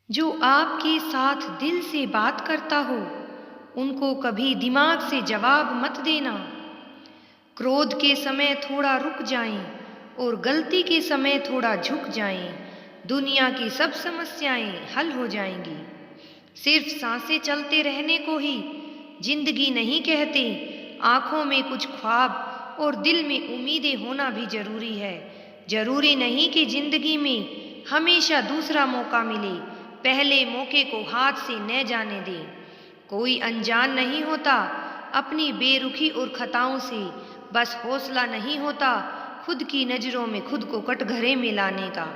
जो आपके साथ दिल से बात करता हो, उनको कभी दिमाग से जवाब मत देना। क्रोध के समय थोड़ा रुक जाएं और गलती के समय थोड़ा झुक जाएं। दुनिया की सब समस्याएं हल हो जाएंगी। सिर्फ सांसें चलते रहने को ही जिंदगी नहीं कहते। आंखों में कुछ ख्वाब और दिल में उम्मीदें होना भी जरूरी है। जरूरी नहीं कि जिंदगी में हमेशा दूसरा मौका मिले। पहले मौके को हाथ से न जाने दें। कोई अनजान नहीं होता अपनी बेरुखी और खताओं से। बस हौसला नहीं होता खुद की नजरों में खुद को कटघरे में लाने का।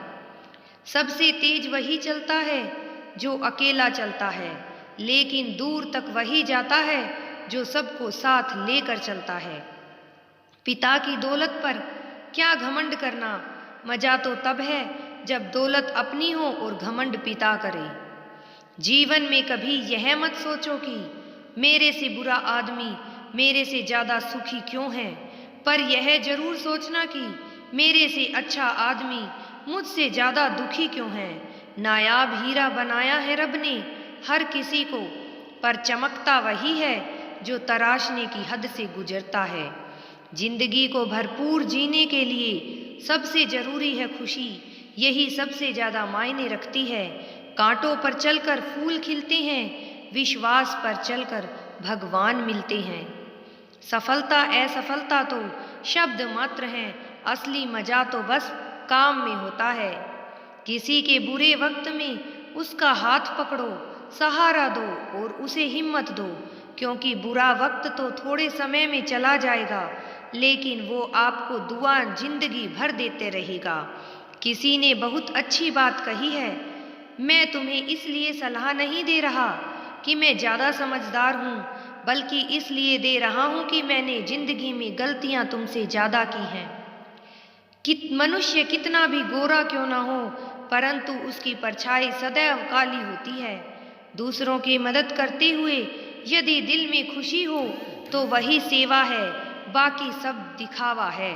सबसे तेज वही चलता है जो अकेला चलता है, लेकिन दूर तक वही जाता है जो सबको साथ लेकर चलता है। पिता की दौलत पर क्या घमंड करना, मजा तो तब है जब दौलत अपनी हो और घमंड पिता करे। जीवन में कभी यह मत सोचो कि मेरे से बुरा आदमी मेरे से ज्यादा सुखी क्यों है, पर यह जरूर सोचना कि मेरे से अच्छा आदमी मुझसे ज्यादा दुखी क्यों है। नायाब हीरा बनाया है रब ने हर किसी को, पर चमकता वही है जो तराशने की हद से गुजरता है। जिंदगी को भरपूर जीने के लिए सबसे जरूरी है खुशी, यही सबसे ज्यादा मायने रखती है। कांटों पर चलकर फूल खिलते हैं, विश्वास पर चलकर भगवान मिलते हैं। सफलता असफलता तो शब्द मात्र हैं, असली मजा तो बस काम में होता है। किसी के बुरे वक्त में उसका हाथ पकड़ो, सहारा दो और उसे हिम्मत दो, क्योंकि बुरा वक्त तो थोड़े समय में चला जाएगा, लेकिन वो आपको दुआ जिंदगी भर देते रहेगा। किसी ने बहुत अच्छी बात कही है, मैं तुम्हें इसलिए सलाह नहीं दे रहा कि मैं ज़्यादा समझदार हूँ, बल्कि इसलिए दे रहा हूँ कि मैंने जिंदगी में गलतियाँ तुमसे ज़्यादा की हैं। मनुष्य कितना भी गोरा क्यों ना हो, परंतु उसकी परछाई सदैव काली होती है। दूसरों की मदद करते हुए यदि दिल में खुशी हो तो वही सेवा है, बाकी सब दिखावा है।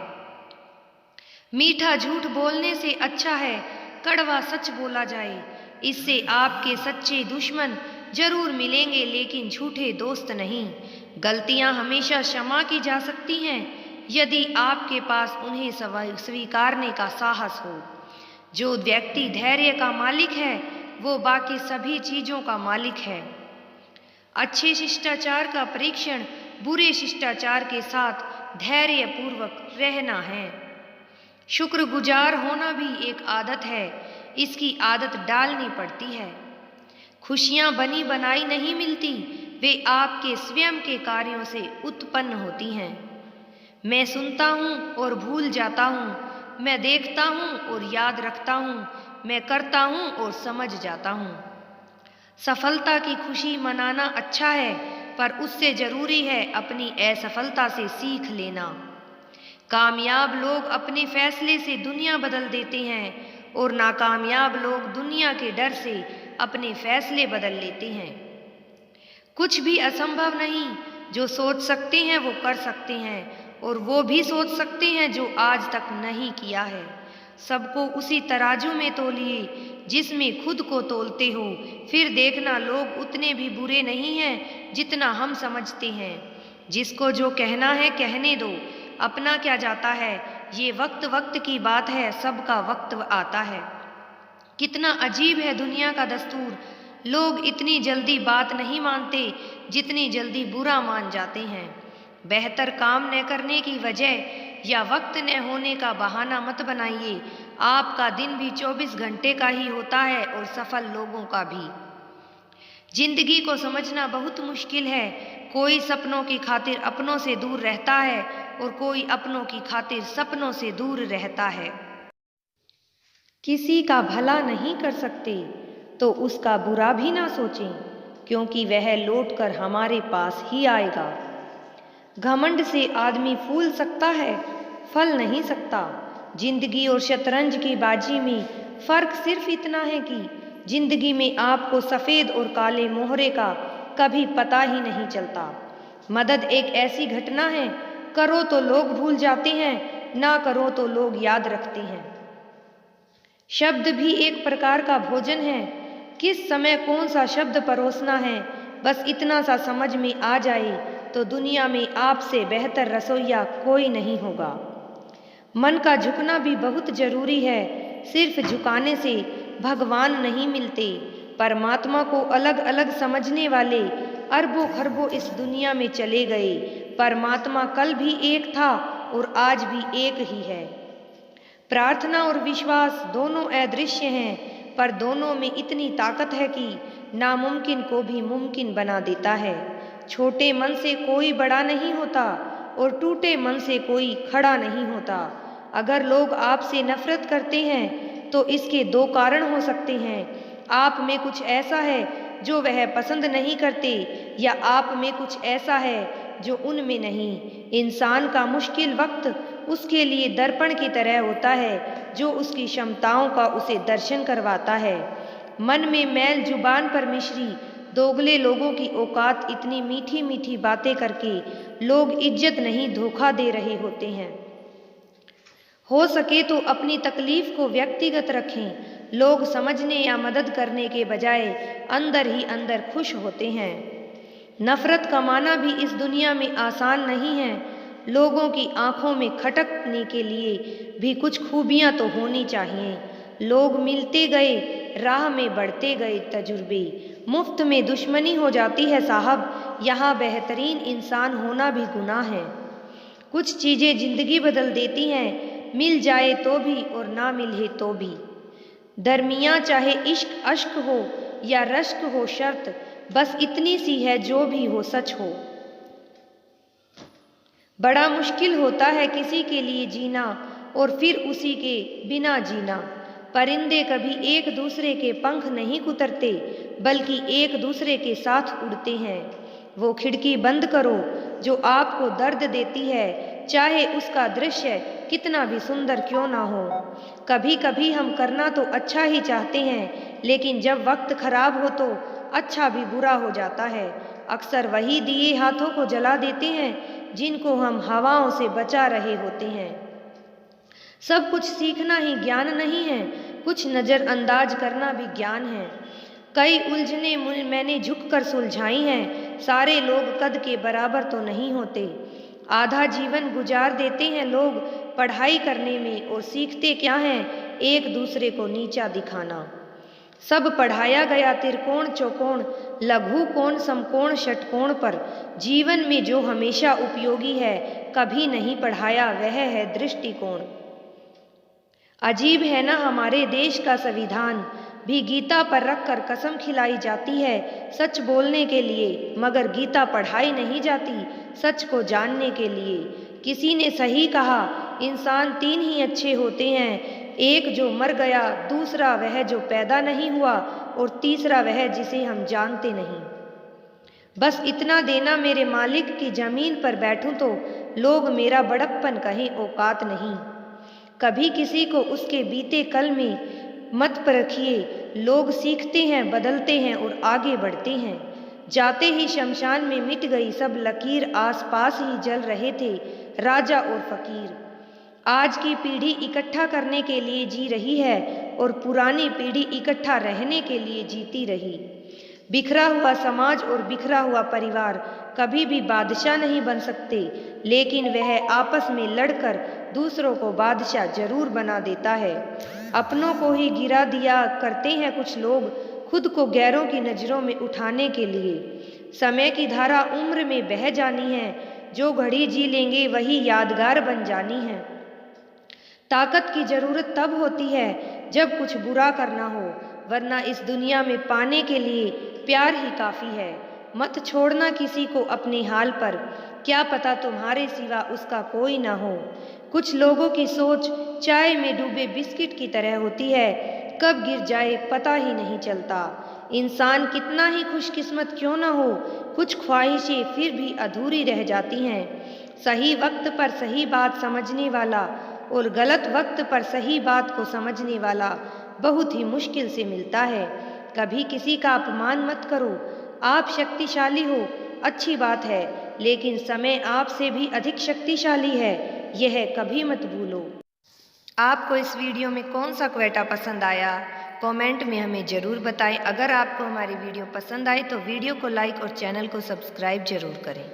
मीठा झूठ बोलने से अच्छा है कड़वा सच बोला जाए। इससे आपके सच्चे दुश्मन जरूर मिलेंगे, लेकिन झूठे दोस्त नहीं। गलतियां हमेशा क्षमा की जा सकती हैं यदि आपके पास उन्हें स्वीकारने का साहस हो। जो व्यक्ति धैर्य का मालिक है वो बाकी सभी चीजों का मालिक है। अच्छे शिष्टाचार का परीक्षण बुरे शिष्टाचार के साथ धैर्य पूर्वक रहना है। शुक्रगुजार होना भी एक आदत है, इसकी आदत डालनी पड़ती है। खुशियां बनी बनाई नहीं मिलती, वे आपके स्वयं के कार्यों से उत्पन्न होती हैं। मैं सुनता हूँ और भूल जाता हूँ, मैं देखता हूँ और याद रखता हूँ, मैं करता हूँ और समझ जाता हूँ। सफलता की खुशी मनाना अच्छा है, पर उससे जरूरी है अपनी असफलता से सीख लेना। कामयाब लोग अपने फैसले से दुनिया बदल देते हैं और नाकामयाब लोग दुनिया के डर से अपने फैसले बदल लेते हैं। कुछ भी असंभव नहीं, जो सोच सकते हैं वो कर सकते हैं, और वो भी सोच सकते हैं जो आज तक नहीं किया है। सबको उसी तराजू में तोलिए जिसमें खुद को तोलते हो, फिर देखना लोग उतने भी बुरे नहीं हैं जितना हम समझते हैं। जिसको जो कहना है कहने दो, अपना क्या जाता है, ये वक्त वक्त की बात है, सबका वक्त आता है। कितना अजीब है दुनिया का दस्तूर, लोग इतनी जल्दी बात नहीं मानते जितनी जल्दी बुरा मान जाते हैं। बेहतर काम न करने की वजह या वक्त न होने का बहाना मत बनाइए। आपका दिन भी 24 घंटे का ही होता है और सफल लोगों का भी। जिंदगी को समझना बहुत मुश्किल है। कोई सपनों की खातिर अपनों से दूर रहता है और कोई अपनों की खातिर सपनों से दूर रहता है। किसी का भला नहीं कर सकते तो उसका बुरा भी ना सोचें, क्योंकि वह लौटकर हमारे पास ही आएगा। घमंड से आदमी फूल सकता है, फल नहीं सकता। जिंदगी और शतरंज की बाजी में फर्क सिर्फ इतना है कि जिंदगी में आपको सफेद और काले मोहरे का कभी पता ही नहीं चलता। मदद एक ऐसी घटना है, करो तो लोग भूल जाते हैं, ना करो तो लोग याद रखते हैं। शब्द भी एक प्रकार का भोजन है, किस समय कौन सा शब्द परोसना है, बस इतना सा समझ में आ जाए तो दुनिया में आपसे बेहतर रसोइया कोई नहीं होगा। मन का झुकना भी बहुत जरूरी है। सिर्फ झुकाने से भगवान नहीं मिलते। परमात्मा को अलग अलग समझने वाले अरबों खरबों इस दुनिया में चले गए। परमात्मा कल भी एक था और आज भी एक ही है। प्रार्थना और विश्वास दोनों अदृश्य हैं, पर दोनों में इतनी ताकत है कि नामुमकिन को भी मुमकिन बना देता है। छोटे मन से कोई बड़ा नहीं होता और टूटे मन से कोई खड़ा नहीं होता। अगर लोग आपसे नफरत करते हैं तो इसके दो कारण हो सकते हैं। आप में कुछ ऐसा है जो वह पसंद नहीं करते, या आप में कुछ ऐसा है जो उनमें नहीं। इंसान का मुश्किल वक्त उसके लिए दर्पण की तरह होता है जो उसकी क्षमताओं का उसे दर्शन करवाता है। मन में मैल, जुबान पर मिश्री, दोगले लोगों की औकात इतनी मीठी मीठी बातें करके लोग इज्जत नहीं धोखा दे रहे होते हैं। हो सके तो अपनी तकलीफ को व्यक्तिगत रखें। लोग समझने या मदद करने के बजाय अंदर ही अंदर खुश होते हैं। नफरत कमाना भी इस दुनिया में आसान नहीं है। लोगों की आंखों में खटकने के लिए भी कुछ खूबियां तो होनी चाहिए। लोग मिलते गए, राह में बढ़ते गए तजुर्बे। मुफ्त में दुश्मनी हो जाती है साहब, यहाँ बेहतरीन इंसान होना भी गुनाह है। कुछ चीज़ें जिंदगी बदल देती हैं, मिल जाए तो भी और ना मिले तो भी। दरमियाँ चाहे इश्क अश्क हो या रश्क हो, शर्त बस इतनी सी है जो भी हो सच हो। बड़ा मुश्किल होता है किसी के लिए जीना और फिर उसी के बिना जीना। परिंदे कभी एक दूसरे के पंख नहीं कुतरते, बल्कि एक दूसरे के साथ उड़ते हैं। वो खिड़की बंद करो जो आपको दर्द देती है, चाहे उसका दृश्य कितना भी सुंदर क्यों ना हो। कभी कभी हम करना तो अच्छा ही चाहते हैं, लेकिन जब वक्त खराब हो तो अच्छा भी बुरा हो जाता है। अक्सर वही दिए हाथों को जला देते हैं जिनको हम हवाओं से बचा रहे होते हैं। सब कुछ सीखना ही ज्ञान नहीं है, कुछ नज़रअंदाज करना भी ज्ञान है। कई उलझने मैंने झुककर सुलझाई हैं। सारे लोग कद के बराबर तो नहीं होते। आधा जीवन गुजार देते हैं लोग पढ़ाई करने में, और सीखते क्या हैं, एक दूसरे को नीचा दिखाना। सब पढ़ाया गया त्रिकोण चौकोण, लघु कोण समकोण षटकोण पर। जीवन में जो हमेशा उपयोगी है कभी नहीं पढ़ाया, वह है दृष्टिकोण। अजीब है ना, हमारे देश का संविधान भी गीता पर रखकर कसम खिलाई जाती है सच बोलने के लिए, मगर गीता पढ़ाई नहीं जाती सच को जानने के लिए। किसी ने सही कहा, इंसान तीन ही अच्छे होते हैं, एक जो मर गया, दूसरा वह जो पैदा नहीं हुआ, और तीसरा वह जिसे हम जानते नहीं। बस इतना देना मेरे मालिक की जमीन पर बैठूं तो लोग मेरा बड़प्पन कहें, औकात नहीं। कभी किसी को उसके बीते कल में मत परखिए। लोग सीखते हैं, बदलते हैं और आगे बढ़ते हैं। जाते ही शमशान में मिट गई सब लकीर, आसपास ही जल रहे थे राजा और फकीर। आज की पीढ़ी इकट्ठा करने के लिए जी रही है और पुरानी पीढ़ी इकट्ठा रहने के लिए जीती रही। बिखरा हुआ समाज और बिखरा हुआ परिवार कभी भी बादशाह नहीं बन सकते, लेकिन वह आपस में लड़कर दूसरों को बादशाह जरूर बना देता है। अपनों को ही गिरा दिया करते हैं कुछ लोग, खुद को गैरों की नज़रों में उठाने के लिए। समय की धारा उम्र में बह जानी है, जो घड़ी जी लेंगे वही यादगार बन जानी है। ताकत की ज़रूरत तब होती है जब कुछ बुरा करना हो, वरना इस दुनिया में पाने के लिए प्यार ही काफ़ी है। मत छोड़ना किसी को अपने हाल पर, क्या पता तुम्हारे सिवा उसका कोई ना हो। कुछ लोगों की सोच चाय में डूबे बिस्किट की तरह होती है, कब गिर जाए पता ही नहीं चलता। इंसान कितना ही खुशकिस्मत क्यों ना हो, कुछ ख्वाहिशें फिर भी अधूरी रह जाती हैं। सही वक्त पर सही बात समझने वाला और गलत वक्त पर सही बात को समझने वाला बहुत ही मुश्किल से मिलता है। कभी किसी का अपमान मत करो। आप शक्तिशाली हो, अच्छी बात है, लेकिन समय आपसे भी अधिक शक्तिशाली है, यह कभी मत भूलो। आपको इस वीडियो में कौन सा क्वेटा पसंद आया, कमेंट में हमें ज़रूर बताएं। अगर आपको हमारी वीडियो पसंद आए तो वीडियो को लाइक और चैनल को सब्सक्राइब ज़रूर करें।